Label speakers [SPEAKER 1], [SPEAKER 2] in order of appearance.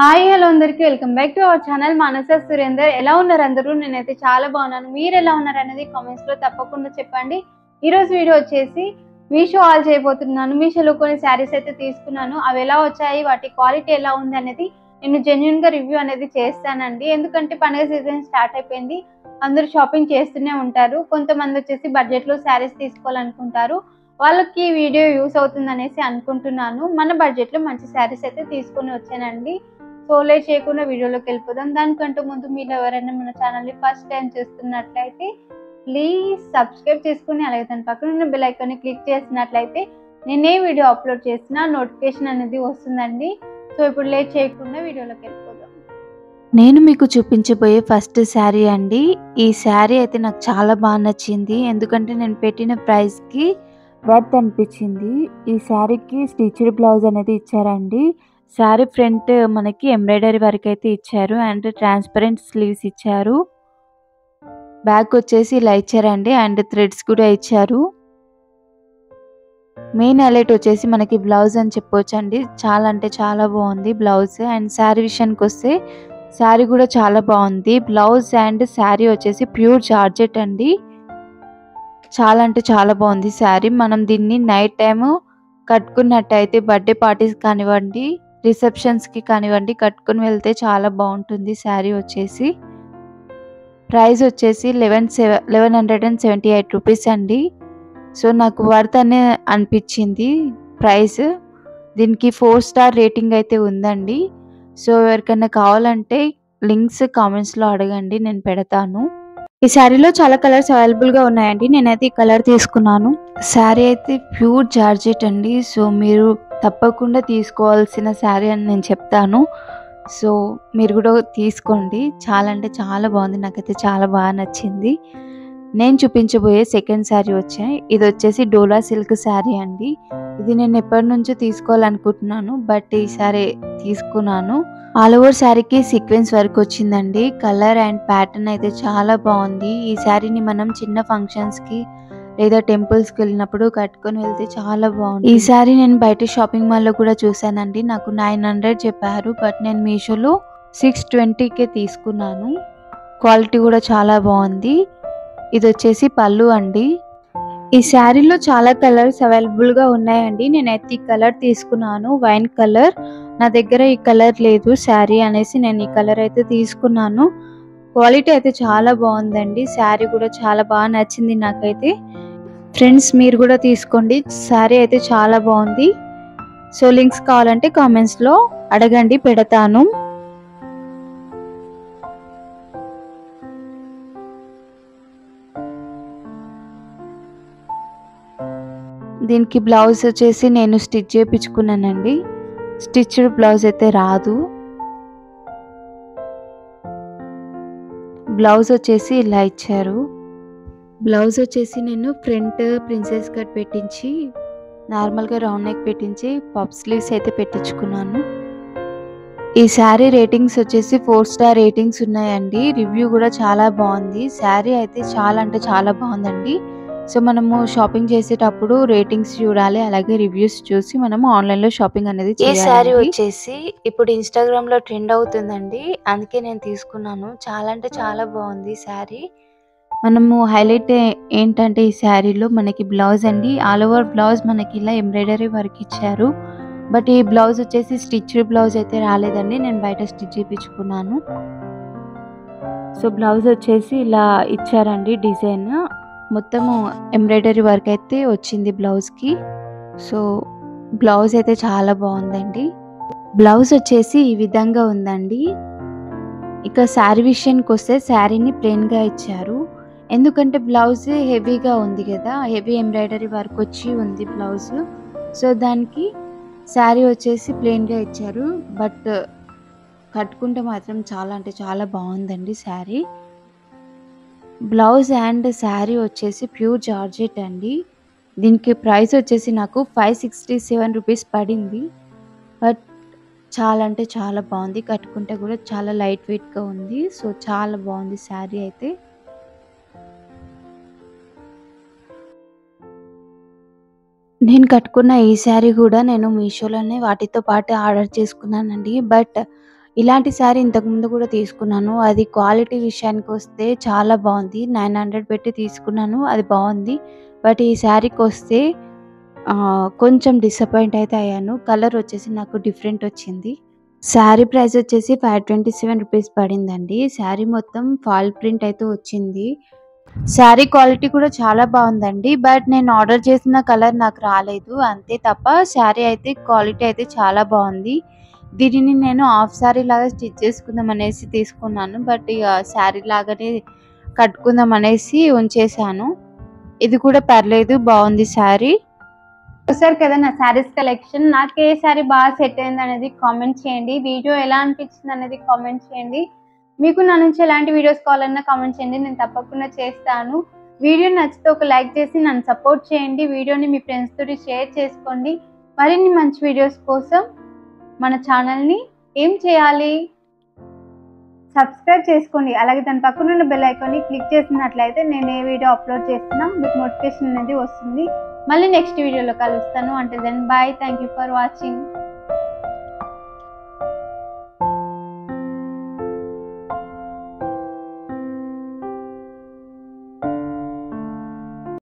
[SPEAKER 1] Hi hello అందరికీ welcome back to our channel Manasa Surender. ఎలా ఉన్నారు అందరూ? నేనైతే చాలా బాగున్నాను. మీరు ఎలా ఉన్నారు అనేది కామెంట్స్ లో తప్పకుండా చెప్పండి. ఈరోజు వీడియో వచ్చేసి మీషో ఆల్ చేయబోతున్నాను. మీషోలో కొన్ని శారీస్ అయితే తీసుకున్నాను. అవి ఎలా వచ్చాయి, వాటి క్వాలిటీ ఎలా ఉంది అనేది నేను జెన్యున్ గా రివ్యూ అనేది చేస్తానండి. ఎందుకంటే పండుగ సీజన్ స్టార్ట్ అయిపోయింది, అందరూ షాపింగ్ చేస్తూనే ఉంటారు. కొంతమంది వచ్చేసి బడ్జెట్ లో శారీస్ తీసుకోవాలనుకుంటారు. వాళ్ళకి వీడియో యూస్ అవుతుంది అనేసి అనుకుంటున్నాను. మన బడ్జెట్ లో మంచి శారీస్ అయితే తీసుకొని వచ్చానండి. సో లేట్ చేయకుండా వీడియోలోకి వెళ్ళిపోదాం. దానికంటే ముందు మీరు ఎవరైనా మన ఛానల్ని ఫస్ట్ టైం చూస్తున్నట్లయితే ప్లీజ్ సబ్స్క్రైబ్ చేసుకుని అలాగే దాని పక్కన ఉన్న బెల్ ఐకాన్ని క్లిక్ చేసినట్లయితే నేను ఏ వీడియో అప్లోడ్ చేసినా నోటిఫికేషన్ అనేది వస్తుందండి. సో ఇప్పుడు లేట్ చేయకుండా వీడియోలోకి వెళ్ళిపోదాం.
[SPEAKER 2] నేను మీకు చూపించబోయే ఫస్ట్ శారీ అండి. ఈ శారీ అయితే నాకు చాలా బాగా నచ్చింది. ఎందుకంటే నేను పెట్టిన ప్రైస్కి వర్త్ అనిపించింది. ఈ శారీకి స్టిచ్డ్ బ్లౌజ్ అనేది ఇచ్చారండి. శారీ ఫ్రంట్ మనకి ఎంబ్రాయిడరీ వర్క్ అయితే ఇచ్చారు అండ్ ట్రాన్స్పరెంట్ స్లీవ్స్ ఇచ్చారు. బ్యాక్ వచ్చేసి ఇలా ఇచ్చారండి అండ్ థ్రెడ్స్ కూడా ఇచ్చారు. మెయిన్ హైలైట్ వచ్చేసి మనకి బ్లౌజ్ అని చెప్పొచ్చు అండి. చాలా అంటే చాలా బాగుంది బ్లౌజ్. అండ్ శారీ విషయానికి వస్తే శారీ కూడా చాలా బాగుంది. బ్లౌజ్ అండ్ శారీ వచ్చేసి ప్యూర్ జార్జెట్ అండి. చాలా అంటే చాలా బాగుంది శారీ. మనం దీన్ని నైట్ టైము కట్టుకున్నట్టయితే బర్త్డే పార్టీస్ కానివ్వండి, రిసెప్షన్స్కి కానివ్వండి కట్టుకుని వెళ్తే చాలా బాగుంటుంది శారీ వచ్చేసి. ప్రైస్ వచ్చేసి 1178 రూపీస్ అండి. సో నాకు వర్త్ అనే అనిపించింది ప్రైస్. దీనికి 4 స్టార్ రేటింగ్ అయితే ఉందండి. సో ఎవరికైనా కావాలంటే లింక్స్ కామెంట్స్లో అడగండి, నేను పెడతాను. ఈ శారీలో చాలా కలర్స్ అవైలబుల్గా ఉన్నాయండి. నేనైతే ఈ కలర్ తీసుకున్నాను. శారీ అయితే ప్యూర్ జార్జెట్ అండి. సో మీరు తప్పకుండా తీసుకోవాల్సిన శారీ అని నేను చెప్తాను. సో మీరు కూడా తీసుకోండి. చాలా అంటే చాలా బాగుంది. నాకైతే చాలా బాగా నచ్చింది. నేను చూపించబోయే సెకండ్ శారీ ఇది వచ్చేసి డోలా సిల్క్ శారీ అండి. ఇది నేను ఎప్పటి నుంచో తీసుకోవాలనుకుంటున్నాను, బట్ ఈసారి తీసుకున్నాను. ఆల్ ఓవర్ శారీకి సీక్వెన్స్ వర్క్ వచ్చిందండి. కలర్ అండ్ ప్యాటర్న్ అయితే చాలా బాగుంది. ఈ శారీని మనం చిన్న ఫంక్షన్స్కి లేదా టెంపుల్స్కి వెళ్ళినప్పుడు కట్టుకొని వెళ్తే చాలా బాగుంది. ఈ శారీ నేను బయట షాపింగ్ మాల్లో కూడా చూసానండి. నాకు 900 చెప్పారు, బట్ నేను మీషోలో 620కే తీసుకున్నాను. క్వాలిటీ కూడా చాలా బాగుంది. ఇది వచ్చేసి పళ్ళు అండి. ఈ శారీలో చాలా కలర్స్ అవైలబుల్గా ఉన్నాయండి. నేనైతే ఈ కలర్ తీసుకున్నాను, వైన్ కలర్. నా దగ్గర ఈ కలర్ లేదు శారీ అనేసి నేను ఈ కలర్ అయితే తీసుకున్నాను. క్వాలిటీ అయితే చాలా బాగుందండి. శారీ కూడా చాలా బాగా నచ్చింది నాకైతే. ఫ్రెండ్స్ మీరు కూడా తీసుకోండి, శారీ అయితే చాలా బాగుంది. సో లింక్స్ కావాలంటే కామెంట్స్లో అడగండి, పెడతాను. దీనికి బ్లౌజ్ వచ్చేసి నేను స్టిచ్ చేయించుకున్నానండి. స్టిచ్డ్ బ్లౌజ్ అయితే రాదు. బ్లౌజ్ వచ్చేసి ఇలా ఇచ్చారు. బ్లౌజ్ వచ్చేసి నేను ఫ్రంట్ ప్రిన్సెస్ కట్ పెట్టించి నార్మల్గా రౌండ్ నెక్ పెట్టించి పఫ్ స్లీవ్స్ అయితే పెట్టించుకున్నాను. ఈ శారీ రేటింగ్స్ వచ్చేసి 4 స్టార్ రేటింగ్స్ ఉన్నాయండి. రివ్యూ కూడా చాలా బాగుంది. శారీ అయితే చాలా అంటే చాలా బాగుందండి. సో మనము షాపింగ్ చేసేటప్పుడు రేటింగ్స్ చూడాలి, అలాగే రివ్యూస్ చూసి మనము ఆన్లైన్లో షాపింగ్ అనేది చేయాలి. ఈ శారీ వచ్చేసి ఇప్పుడు ఇన్స్టాగ్రామ్లో ట్రెండ్ అవుతుందండి, అందుకే నేను తీసుకున్నాను. చాలా అంటే చాలా బాగుంది శారీ. మనము హైలైట్ ఏంటంటే ఈ శారీలో మనకి బ్లౌజ్ అండి. ఆల్ ఓవర్ బ్లౌజ్ మనకి ఇలా ఎంబ్రాయిడరీ వర్క్ ఇచ్చారు. బట్ ఈ బ్లౌజ్ వచ్చేసి స్టిచ్డ్ బ్లౌజ్ అయితే రాలేదండి, నేను బయట స్టిచ్ చేయించుకున్నాను. సో బ్లౌజ్ వచ్చేసి ఇలా ఇచ్చారండి. డిజైన్ మొత్తము ఎంబ్రాయిడరీ వర్క్ అయితే వచ్చింది బ్లౌజ్కి. సో బ్లౌజ్ అయితే చాలా బాగుందండి. బ్లౌజ్ వచ్చేసి ఈ విధంగా ఉందండి. ఇక శారీ విషయానికి వస్తే శారీని ప్లెయిన్గా ఇచ్చారు. ఎందుకంటే బ్లౌజ్ హెవీగా ఉంది కదా, హెవీ ఎంబ్రాయిడరీ వర్క్ వచ్చి ఉంది బ్లౌజ్. సో దానికి శారీ వచ్చేసి ప్లెయిన్గా ఇచ్చారు. బట్ కట్టుకుంటే మాత్రం చాలా అంటే చాలా బాగుందండి శారీ. బ్లౌజ్ అండ్ శారీ వచ్చేసి ప్యూర్ జార్జెట్ అండి. దీనికి ప్రైస్ వచ్చేసి నాకు 567 రూపీస్ పడింది. బట్ చాలా అంటే చాలా బాగుంది. కట్టుకుంటే కూడా చాలా లైట్ వెయిట్గా ఉంది. సో చాలా బాగుంది శారీ అయితే. నేను కట్టుకున్న ఈ శారీ కూడా నేను మీషోలోనే వాటితో పాటు ఆర్డర్ చేసుకున్నానండి. బట్ ఇలాంటి శారీ ఇంతకుముందు కూడా తీసుకున్నాను. అది క్వాలిటీ విషయానికి వస్తే చాలా బాగుంది. 900 పెట్టి తీసుకున్నాను. అది బాగుంది. బట్ ఈ శారీకొస్తే కొంచెం డిసప్పాయింట్ అయితే అయ్యాను. కలర్ వచ్చేసి నాకు డిఫరెంట్ వచ్చింది. శారీ ప్రైస్ వచ్చేసి 527 రూపీస్ పడిందండి. శారీ మొత్తం ఫాల్ ప్రింట్ అయితే వచ్చింది. శారీ క్వాలిటీ కూడా చాలా బాగుందండి. బట్ నేను ఆర్డర్ చేసిన కలర్ నాకు రాలేదు. అంతే తప్ప శారీ అయితే క్వాలిటీ అయితే చాలా బాగుంది. దీనిని నేను హాఫ్ శారీ లాగా స్టిచ్ చేసుకుందాం అనేసి తీసుకున్నాను. బట్ ఇక శారీ లాగానే కట్టుకుందాం అనేసి ఉంచేసాను. ఇది కూడా పర్లేదు, బాగుంది శారీ.
[SPEAKER 1] చూసారు కదా నా శారీస్ కలెక్షన్. నాకు ఏ శారీ బాగా సెట్ అయింది అనేది కామెంట్ చేయండి. వీడియో ఎలా అనిపించింది అనేది కామెంట్ చేయండి. మీకు నా నుంచి ఎలాంటి వీడియోస్ కావాలన్నా కామెంట్ చేయండి, నేను తప్పకుండా చేస్తాను. వీడియో నచ్చితే ఒక లైక్ చేసి నన్ను సపోర్ట్ చేయండి. వీడియోని మీ ఫ్రెండ్స్ తోటి షేర్ చేసుకోండి. మరిన్ని మంచి వీడియోస్ కోసం మన ఛానల్ని ఏం చేయాలి, సబ్స్క్రైబ్ చేసుకోండి. అలాగే దాని పక్కన ఉన్న బెల్ ఐకాన్ని క్లిక్ చేసినట్లయితే నేను ఏ వీడియో అప్లోడ్ చేసినా మీకు నోటిఫికేషన్ అనేది వస్తుంది. మళ్ళీ నెక్స్ట్ వీడియోలో కలుస్తాను. అంటే then bye. Thank you for watching.